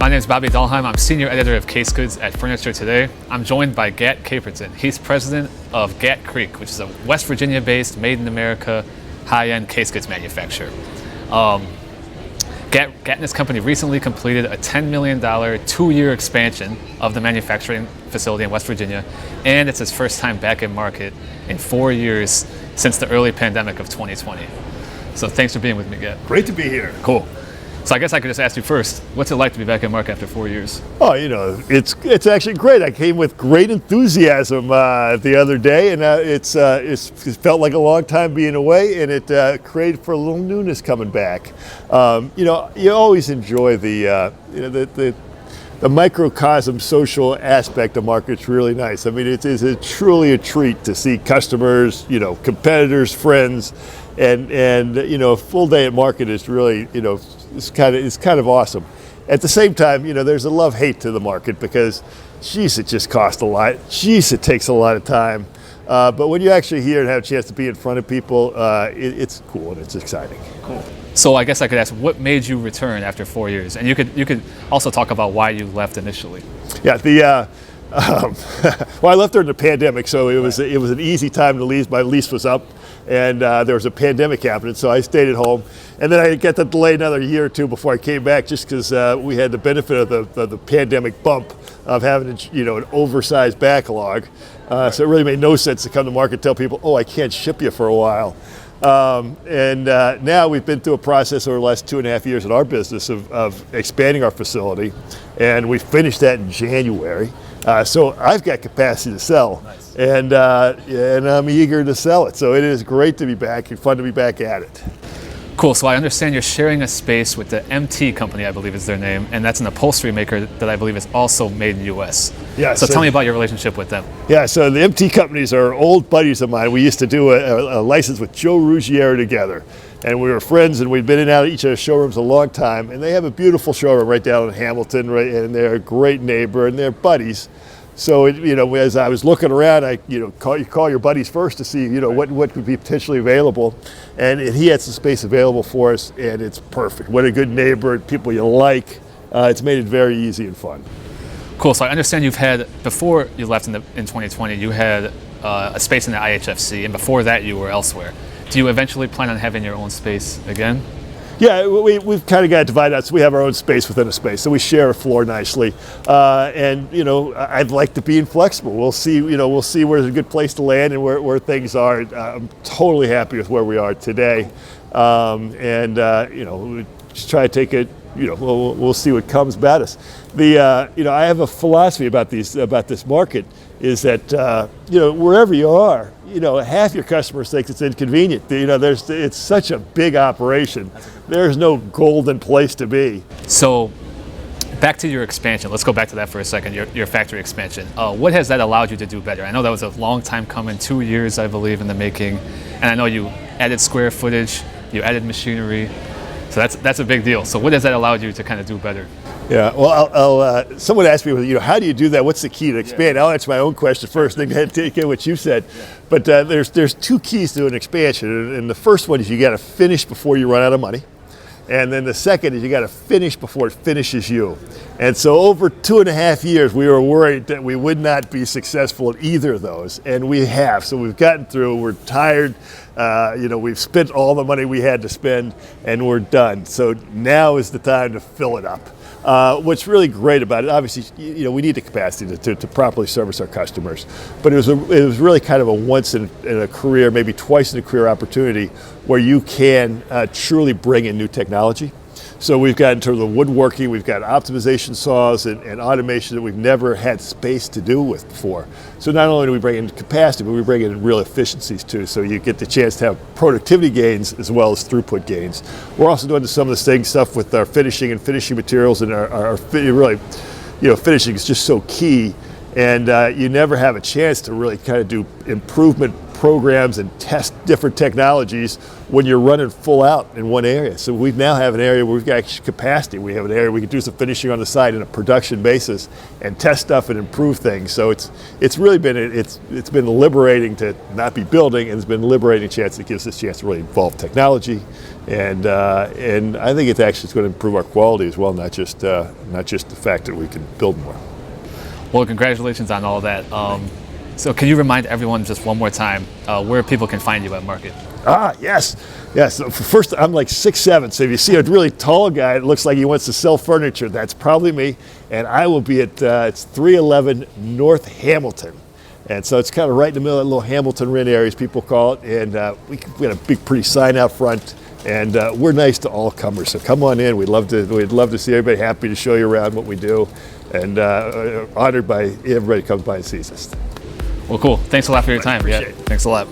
My name is Bobby Dahlheim. I'm senior editor of Case Goods at Furniture Today. I'm joined by Gat Caperton. He's president of Gat Creek, which is a West Virginia-based, made-in-America, high-end case goods manufacturer. Gat and his company recently completed a $10 million two-year expansion of the manufacturing facility in West Virginia, and it's his first time back in market in 4 years since the early pandemic of 2020. So thanks for being with me, Gat. Great to be here. Cool. So I guess I could just ask you first, what's it like to be back in market after 4 years? Oh, it's actually great. I came with great enthusiasm the other day, and it felt like a long time being away, and it created for a little newness coming back. You always enjoy the microcosm social aspect of market. It's really nice. I mean, it is truly a treat to see customers, competitors, friends, and a full day at market is really, it's kind of awesome. At the same time, there's a love-hate to the market because, geez, it just costs a lot. Geez, it takes a lot of time. But when you're actually here and have a chance to be in front of people, it's cool and it's exciting. Cool. So I guess I could ask, what made you return after 4 years? And you could also talk about why you left initially. Yeah, well, I left during the pandemic, so it was an easy time to leave. My lease was up, and there was a pandemic happening, so I stayed at home. And then I got to delay another year or two before I came back, just because we had the benefit of the pandemic bump of having an oversized backlog. So it really made no sense to come to market and tell people, oh, I can't ship you for a while. Now we've been through a process over the last 2.5 years in our business of expanding our facility, and we finished that in January. So I've got capacity to sell. Nice. And I'm eager to sell it. So it is great to be back and fun to be back at it. Cool. So I understand you're sharing a space with the MT company, I believe is their name, and that's an upholstery maker that I believe is also made in the U.S. Yeah. So tell me about your relationship with them. Yeah. So the MT companies are old buddies of mine. We used to do a license with Joe Ruggiero together, and we were friends, and we'd been in and out of each other's showrooms a long time. And they have a beautiful showroom right down in Hamilton, right, and they're a great neighbor, and they're buddies. So as I was looking around, you call your buddies first to see what could be potentially available, and he had some space available for us, and it's perfect. What a good neighbor, people you like. It's made it very easy and fun. Cool. So I understand you've had, before you left in 2020, you had a space in the IHFC, and before that you were elsewhere. Do you eventually plan on having your own space again? Yeah, we've kind of got it divided out, so we have our own space within a space, so we share a floor nicely. And I'd like to be inflexible. We'll see. We'll see where's a good place to land and where things are. I'm totally happy with where we are today, we just try to take it. We'll see what comes about us. I have a philosophy about this market is that wherever you are, half your customers think it's inconvenient. It's such a big operation. There's no golden place to be. So back to your expansion. Let's go back to that for a second, your factory expansion. What has that allowed you to do better? I know that was a long time coming, 2 years, I believe, in the making. And I know you added square footage, you added machinery. So that's a big deal. So what has that allowed you to kind of do better? Yeah, well, someone asked me, how do you do that? What's the key to expand? I'll answer my own question first, then take what you said. Yeah. But there's two keys to an expansion, and the first one is you got to finish before you run out of money, and then the second is you got to finish before it finishes you. And so over 2.5 years, we were worried that we would not be successful at either of those, and we have. So we've gotten through. We're tired. We've spent all the money we had to spend, and we're done. So now is the time to fill it up. What's really great about it, obviously, we need the capacity to properly service our customers, but it was really kind of a once in a career, maybe twice in a career opportunity where you can truly bring in new technology. So we've got, in terms of woodworking, we've got optimization saws and automation that we've never had space to do with before. So not only do we bring in capacity, but we bring in real efficiencies too. So you get the chance to have productivity gains as well as throughput gains. We're also doing some of the same stuff with our finishing materials, and our really, finishing is just so key. And you never have a chance to really kind of do improvement programs and test different technologies when you're running full out in one area. So we now have an area where we've got extra capacity. We have an area we can do some finishing on the side in a production basis and test stuff and improve things. So it's really been it's been liberating to not be building, and it's been a liberating chance that gives us a chance to really evolve technology, and I think it's actually going to improve our quality as well, not just the fact that we can build more. Well, congratulations on all that. So can you remind everyone just one more time where people can find you at market? Yes. So first, I'm like 6'7", so if you see a really tall guy, it looks like he wants to sell furniture. That's probably me, and I will be at it's 311 North Hamilton, and so it's kind of right in the middle of that little Hamilton Rin area, as people call it. And we got a big, pretty sign out front, and we're nice to all comers. So come on in. We'd love to see everybody. Happy to show you around what we do, and honored by everybody who comes by and sees us. Well, cool. Thanks a lot for your time. Appreciate it. Thanks a lot.